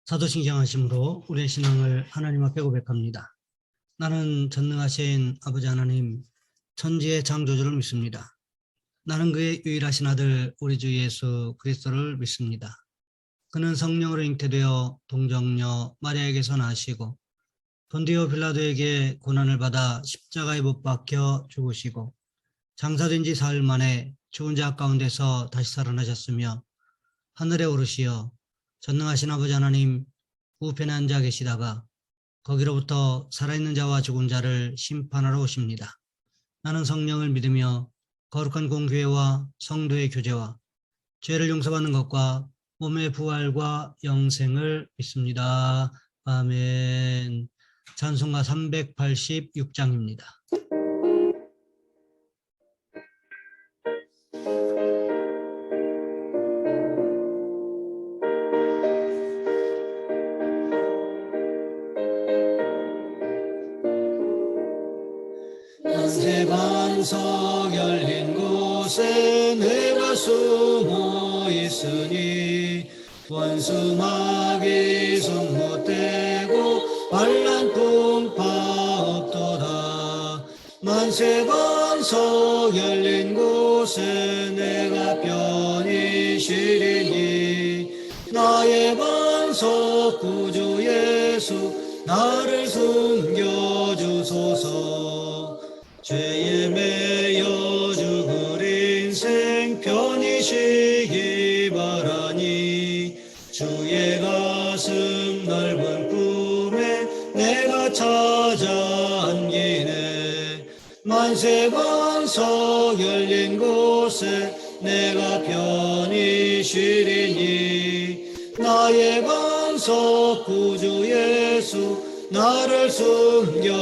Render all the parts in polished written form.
사도신경하심으로 우리의 신앙을 하나님 앞에 고백합니다. 나는 전능하신 아버지 하나님, 천지의 창조주를 믿습니다. 나는 그의 유일하신 아들 우리 주 예수 그리스도를 믿습니다. 그는 성령으로 잉태되어 동정녀 마리아에게서 나시고 본디오 빌라도에게 고난을 받아 십자가에 못 박혀 죽으시고 장사된 지 사흘 만에 죽은 자 가운데서 다시 살아나셨으며 하늘에 오르시어 전능하신 아버지 하나님 우편에 앉아 계시다가 거기로부터 살아있는 자와 죽은 자를 심판하러 오십니다. 나는 성령을 믿으며 거룩한 공교회와 성도의 교제와 죄를 용서받는 것과 몸의 부활과 영생을 믿습니다. 아멘. 찬송가 386장입니다. 연세 반석 열린 곳에 내가 숨어 있으니 원수 마귀 손 못대고 반란 풍파 없도다. 만세 반석 열린 곳에 내가 편히 쉬리니 나의 반석 구주 예수 나를 숨겨주소서. 죄에 매여 죽을 인생 편히 쉬기 바라니 주의 가슴 넓은 품에 내가 찾아 안기네. 만세 반석 열린 곳에 내가 편히 쉬리니 나의 반석 구주 예수 나를 숨겨주소서.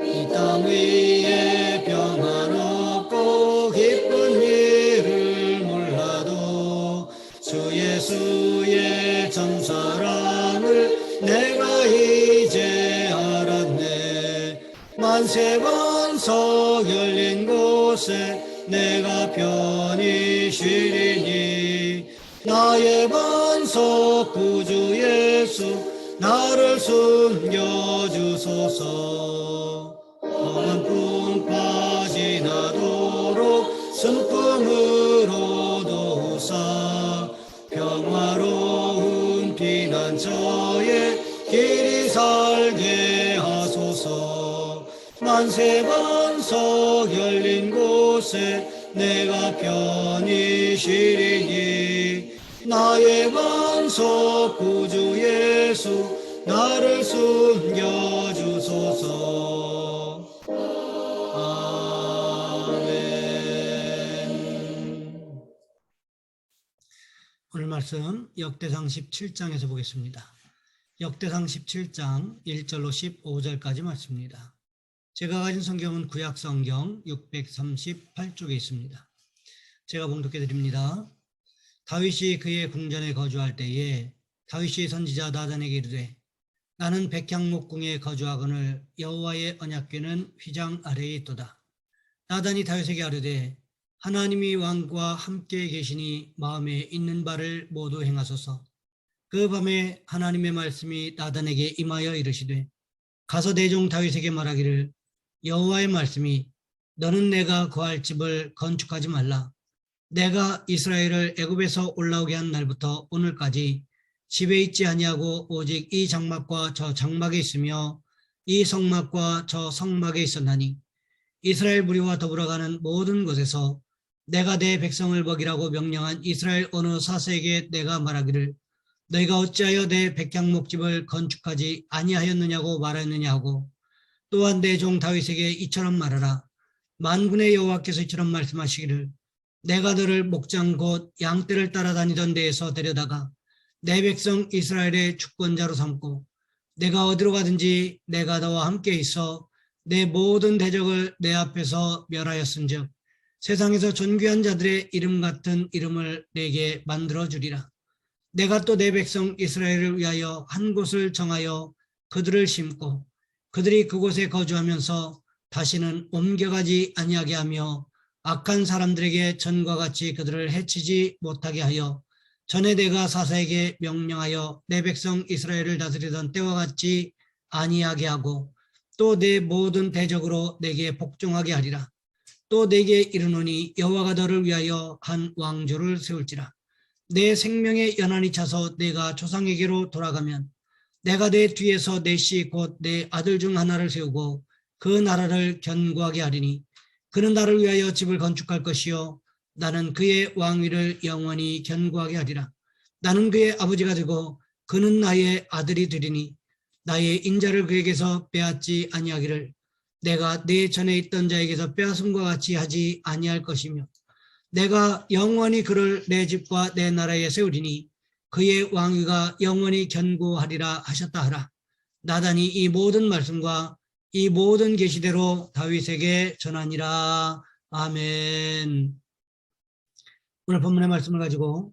이 땅 위에 평안없고 기쁜 일을 몰라도 주 예수의 참사랑을 내가 이제 알았네. 만세 반석 열린 곳에 내가 편히 쉬리니 나의 반석 구주 예수 나를 숨겨주소서. 험한 풍파 지나도록 순풍으로 도우사 평화로운 피난처에 길이 살게 하소서. 만세 반석 열린 곳에 내가 편히 쉬리니 나의 반석 구주 예수 나를 숨겨주소서. 아멘. 오늘 말씀 역대상 17장에서 보겠습니다. 역대상 17장 1절로 15절까지 말씀입니다. 제가 가진 성경은 구약 성경 638쪽에 있습니다. 제가 봉독해 드립니다. 다윗이 그의 궁전에 거주할 때에 다윗이 선지자 나단에게 이르되 나는 백향목궁에 거주하거늘 여호와의 언약궤는 휘장 아래에 있도다. 나단이 다윗에게 아뢰되 하나님이 왕과 함께 계시니 마음에 있는 바를 모두 행하소서. 그 밤에 하나님의 말씀이 나단에게 임하여 이르시되 가서 내 종 다윗에게 말하기를 여호와의 말씀이 너는 내가 거할 집을 건축하지 말라. 내가 이스라엘을 애굽에서 올라오게 한 날부터 오늘까지 집에 있지 아니하고 오직 이 장막과 저 장막에 있으며 이 성막과 저 성막에 있었나니 이스라엘 무리와 더불어 가는 모든 곳에서 내가 내 백성을 먹이라고 명령한 이스라엘 어느 사세에게 내가 말하기를 너희가 어찌하여 내 백향목집을 건축하지 아니하였느냐고 말하였느냐 하고 또한 내 종 다윗에게 이처럼 말하라. 만군의 여호와께서 이처럼 말씀하시기를 내가 너를 목장 곧 양떼를 따라다니던 데에서 데려다가 내 백성 이스라엘의 주권자로 삼고 내가 어디로 가든지 내가 너와 함께 있어 내 모든 대적을 내 앞에서 멸하였은즉 세상에서 존귀한 자들의 이름 같은 이름을 내게 만들어 주리라. 내가 또 내 백성 이스라엘을 위하여 한 곳을 정하여 그들을 심고 그들이 그곳에 거주하면서 다시는 옮겨가지 아니하게 하며 악한 사람들에게 전과 같이 그들을 해치지 못하게 하여 전에 내가 사사에게 명령하여 내 백성 이스라엘을 다스리던 때와 같이 아니하게 하고 또 내 모든 대적으로 내게 복종하게 하리라. 또 내게 이르노니 여호와가 너를 위하여 한 왕조를 세울지라. 내 생명의 연한이 차서 내가 조상에게로 돌아가면 내가 내 뒤에서 내 씨 곧 내 아들 중 하나를 세우고 그 나라를 견고하게 하리니 그는 나를 위하여 집을 건축할 것이요 나는 그의 왕위를 영원히 견고하게 하리라. 나는 그의 아버지가 되고 그는 나의 아들이 되리니 나의 인자를 그에게서 빼앗지 아니하기를 내가 내 전에 있던 자에게서 빼앗음과 같이 하지 아니할 것이며 내가 영원히 그를 내 집과 내 나라에 세우리니 그의 왕위가 영원히 견고하리라 하셨다 하라. 나단이 이 모든 말씀과 이 모든 계시대로 다윗에게 전하니라. 아멘. 오늘 본문의 말씀을 가지고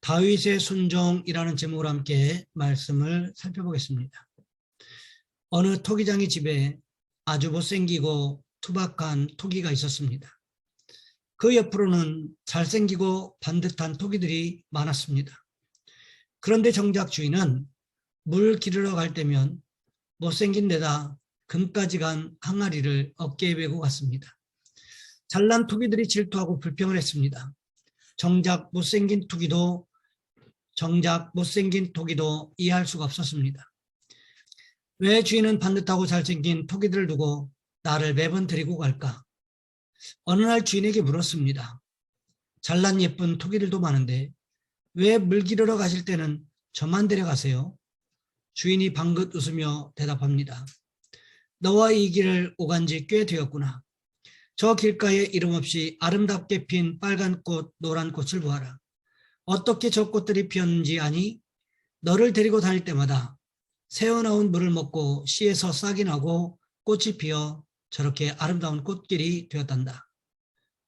다윗의 순종이라는 제목으로 함께 말씀을 살펴보겠습니다. 어느 토기장의 집에 아주 못생기고 투박한 토기가 있었습니다. 그 옆으로는 잘생기고 반듯한 토기들이 많았습니다. 그런데 정작 주인은 물 기르러 갈 때면 못생긴 데다 금까지 간 항아리를 어깨에 메고 갔습니다. 잘난 토기들이 질투하고 불평을 했습니다. 정작 못생긴 토기도 이해할 수가 없었습니다. 왜 주인은 반듯하고 잘생긴 토기들을 두고 나를 매번 데리고 갈까? 어느 날 주인에게 물었습니다. 잘난 예쁜 토기들도 많은데 왜 물 기르러 가실 때는 저만 데려가세요? 주인이 방긋 웃으며 대답합니다. 너와 이 길을 오간 지 꽤 되었구나. 저 길가에 이름 없이 아름답게 핀 빨간 꽃, 노란 꽃을 보아라. 어떻게 저 꽃들이 피었는지 아니? 너를 데리고 다닐 때마다 새어나온 물을 먹고 씨에서 싹이 나고 꽃이 피어 저렇게 아름다운 꽃길이 되었단다.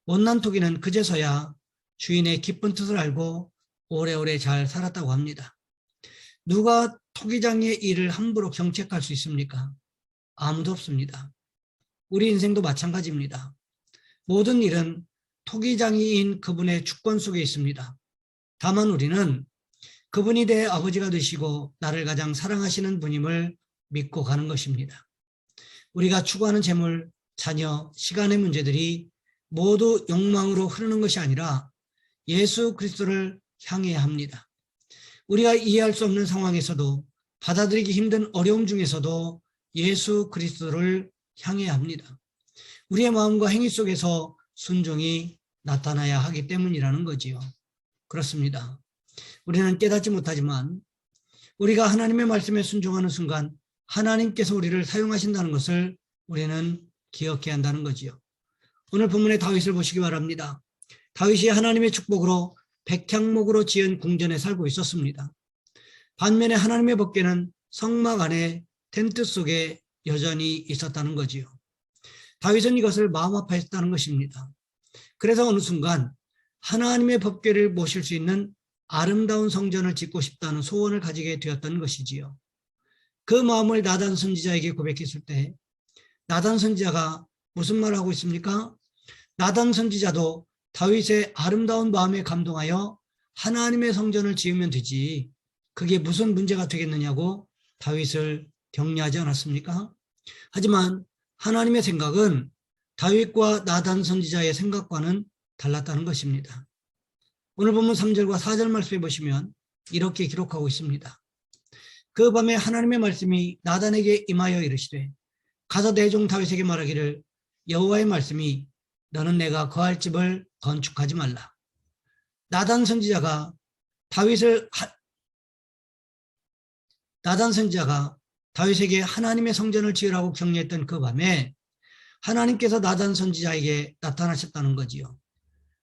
못난 토기는 그제서야 주인의 깊은 뜻을 알고 오래오래 잘 살았다고 합니다. 누가 토기장의 일을 함부로 경책할 수 있습니까? 아무도 없습니다. 우리 인생도 마찬가지입니다. 모든 일은 토기장이인 그분의 주권 속에 있습니다. 다만 우리는 그분이 내 아버지가 되시고 나를 가장 사랑하시는 분임을 믿고 가는 것입니다. 우리가 추구하는 재물, 자녀, 시간의 문제들이 모두 욕망으로 흐르는 것이 아니라 예수 그리스도를 향해야 합니다. 우리가 이해할 수 없는 상황에서도 받아들이기 힘든 어려움 중에서도 예수 그리스도를 향해야 합니다. 우리의 마음과 행위 속에서 순종이 나타나야 하기 때문이라는 거지요. 그렇습니다. 우리는 깨닫지 못하지만 우리가 하나님의 말씀에 순종하는 순간 하나님께서 우리를 사용하신다는 것을 우리는 기억해야 한다는 거지요. 오늘 본문의 다윗을 보시기 바랍니다. 다윗이 하나님의 축복으로 백향목으로 지은 궁전에 살고 있었습니다. 반면에 하나님의 법궤는 성막 안에 텐트 속에 여전히 있었다는 거지요. 다윗은 이것을 마음 아파했다는 것입니다. 그래서 어느 순간 하나님의 법궤를 모실 수 있는 아름다운 성전을 짓고 싶다는 소원을 가지게 되었던 것이지요. 그 마음을 나단 선지자에게 고백했을 때 나단 선지자가 무슨 말을 하고 있습니까? 나단 선지자도 다윗의 아름다운 마음에 감동하여 하나님의 성전을 지으면 되지 그게 무슨 문제가 되겠느냐고 다윗을 격려하지 않았습니까? 하지만 하나님의 생각은 다윗과 나단 선지자의 생각과는 달랐다는 것입니다. 오늘 본문 3절과 4절 말씀에 보시면 이렇게 기록하고 있습니다. 그 밤에 하나님의 말씀이 나단에게 임하여 이르시되 가서 내 종 다윗에게 말하기를 여호와의 말씀이 너는 내가 거할 집을 건축하지 말라. 나단 선지자가 다윗에게 하나님의 성전을 지으라고 격려했던 그 밤에 하나님께서 나단 선지자에게 나타나셨다는 거지요.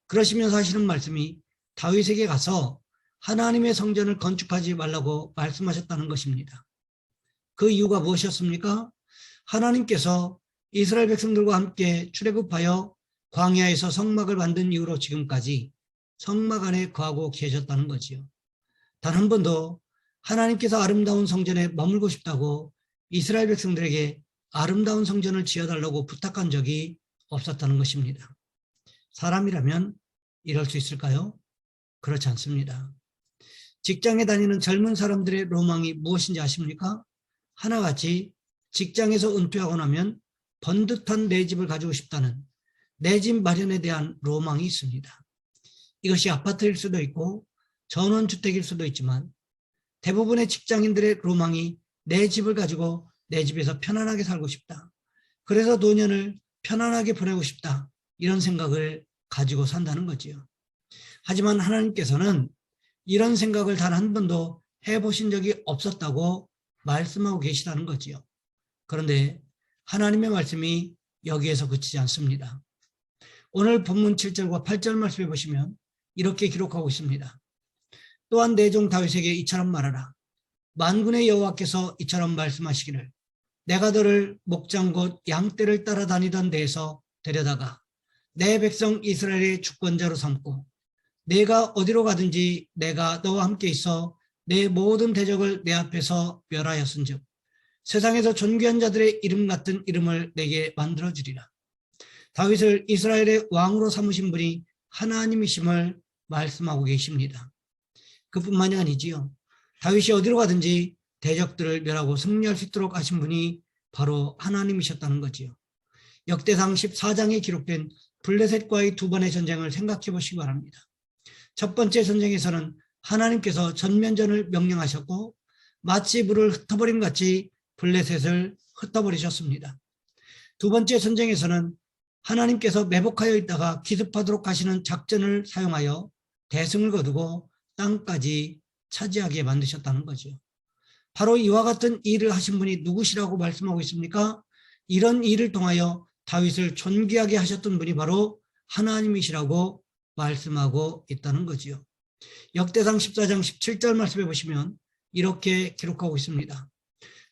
그러시면서 하시는 말씀이 다윗에게 가서 하나님의 성전을 건축하지 말라고 말씀하셨다는 것입니다. 그 이유가 무엇이었습니까? 하나님께서 이스라엘 백성들과 함께 출애굽하여 광야에서 성막을 만든 이후로 지금까지 성막 안에 거하고 계셨다는 거지요. 단 한 번도 하나님께서 아름다운 성전에 머물고 싶다고 이스라엘 백성들에게 아름다운 성전을 지어달라고 부탁한 적이 없었다는 것입니다. 사람이라면 이럴 수 있을까요? 그렇지 않습니다. 직장에 다니는 젊은 사람들의 로망이 무엇인지 아십니까? 하나같이 직장에서 은퇴하고 나면 번듯한 내 집을 가지고 싶다는 내 집 마련에 대한 로망이 있습니다. 이것이 아파트일 수도 있고 전원주택일 수도 있지만 대부분의 직장인들의 로망이 내 집을 가지고 내 집에서 편안하게 살고 싶다. 그래서 노년을 편안하게 보내고 싶다. 이런 생각을 가지고 산다는 거지요. 하지만 하나님께서는 이런 생각을 단 한 번도 해보신 적이 없었다고 말씀하고 계시다는 거지요. 그런데 하나님의 말씀이 여기에서 그치지 않습니다. 오늘 본문 7절과 8절 말씀해 보시면 이렇게 기록하고 있습니다. 또한 내 종 다윗에게 이처럼 말하라. 만군의 여호와께서 이처럼 말씀하시기를 내가 너를 목장 곧 양떼를 따라다니던 데에서 데려다가 내 백성 이스라엘의 주권자로 삼고 내가 어디로 가든지 내가 너와 함께 있어 내 모든 대적을 내 앞에서 멸하였은즉 세상에서 존귀한 자들의 이름 같은 이름을 내게 만들어주리라. 다윗을 이스라엘의 왕으로 삼으신 분이 하나님이심을 말씀하고 계십니다. 그뿐만이 아니지요. 다윗이 어디로 가든지 대적들을 멸하고 승리할 수 있도록 하신 분이 바로 하나님이셨다는 거지요. 역대상 14장에 기록된 블레셋과의 두 번의 전쟁을 생각해 보시기 바랍니다. 첫 번째 전쟁에서는 하나님께서 전면전을 명령하셨고 마치 물을 흩어버린 같이 블레셋을 흩어버리셨습니다. 두 번째 전쟁에서는 하나님께서 매복하여 있다가 기습하도록 하시는 작전을 사용하여 대승을 거두고 땅까지 차지하게 만드셨다는 거죠. 바로 이와 같은 일을 하신 분이 누구시라고 말씀하고 있습니까? 이런 일을 통하여 다윗을 존귀하게 하셨던 분이 바로 하나님이시라고 말씀하고 있다는 거지요. 역대상 14장 17절 말씀해 보시면 이렇게 기록하고 있습니다.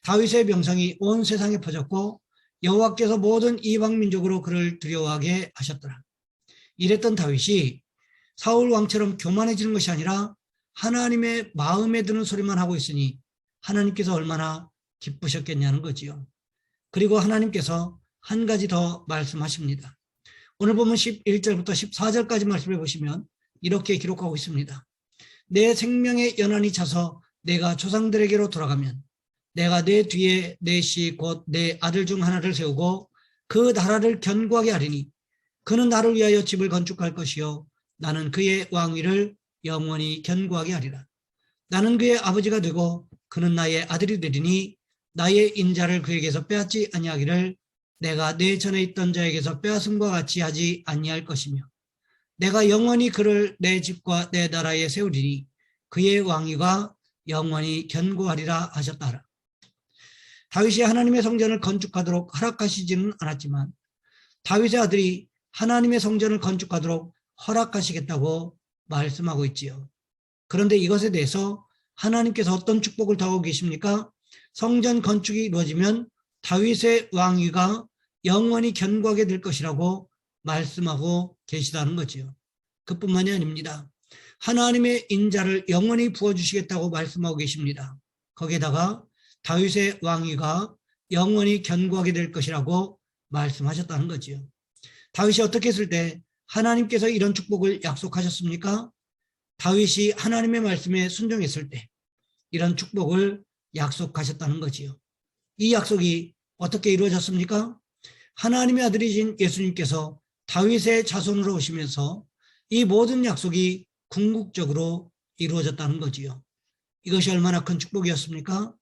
다윗의 명성이 온 세상에 퍼졌고 여호와께서 모든 이방 민족으로 그를 두려워하게 하셨더라. 이랬던 다윗이 사울 왕처럼 교만해지는 것이 아니라 하나님의 마음에 드는 소리만 하고 있으니 하나님께서 얼마나 기쁘셨겠냐는 거지요. 그리고 하나님께서 한 가지 더 말씀하십니다. 오늘 보면 11절부터 14절까지 말씀해 보시면 이렇게 기록하고 있습니다. 내 생명의 연한이 차서 내가 조상들에게로 돌아가면 내가 내 뒤에 내 씨 곧 내 아들 중 하나를 세우고 그 나라를 견고하게 하리니 그는 나를 위하여 집을 건축할 것이요 나는 그의 왕위를 영원히 견고하게 하리라. 나는 그의 아버지가 되고 그는 나의 아들이 되리니 나의 인자를 그에게서 빼앗지 아니하기를 내가 내 전에 있던 자에게서 빼앗음과 같이 하지 아니할 것이며 내가 영원히 그를 내 집과 내 나라에 세우리니 그의 왕위가 영원히 견고하리라 하셨다. 다윗이 하나님의 성전을 건축하도록 허락하시지는 않았지만 다윗의 아들이 하나님의 성전을 건축하도록 허락하시겠다고 말씀하고 있지요. 그런데 이것에 대해서 하나님께서 어떤 축복을 더하고 계십니까? 성전 건축이 이루어지면 다윗의 왕위가 영원히 견고하게 될 것이라고 말씀하고 계시다는 거지요. 그뿐만이 아닙니다. 하나님의 인자를 영원히 부어주시겠다고 말씀하고 계십니다. 거기에다가 다윗의 왕위가 영원히 견고하게 될 것이라고 말씀하셨다는 거지요. 다윗이 어떻게 했을 때 하나님께서 이런 축복을 약속하셨습니까? 다윗이 하나님의 말씀에 순종했을 때 이런 축복을 약속하셨다는 거지요. 이 약속이 어떻게 이루어졌습니까? 하나님의 아들이신 예수님께서 다윗의 자손으로 오시면서 이 모든 약속이 궁극적으로 이루어졌다는 거지요. 이것이 얼마나 큰 축복이었습니까?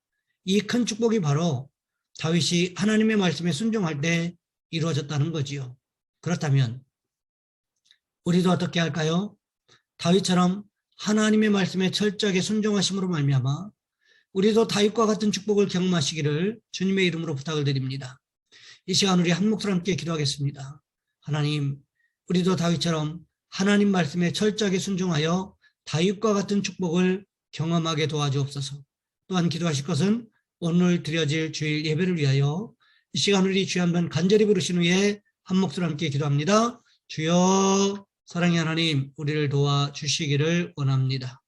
이 큰 축복이 바로 다윗이 하나님의 말씀에 순종할 때 이루어졌다는 거지요. 그렇다면 우리도 어떻게 할까요? 다윗처럼 하나님의 말씀에 철저하게 순종하심으로 말미암아 우리도 다윗과 같은 축복을 경험하시기를 주님의 이름으로 부탁을 드립니다. 이 시간 우리 한 목소리 함께 기도하겠습니다. 하나님, 우리도 다윗처럼 하나님 말씀에 철저하게 순종하여 다윗과 같은 축복을 경험하게 도와주옵소서. 또한 기도하실 것은 오늘 드려질 주일 예배를 위하여 이 시간 우리 주여 한번 간절히 부르신 후에 한 목소리 함께 기도합니다. 주여, 사랑의 하나님, 우리를 도와주시기를 원합니다.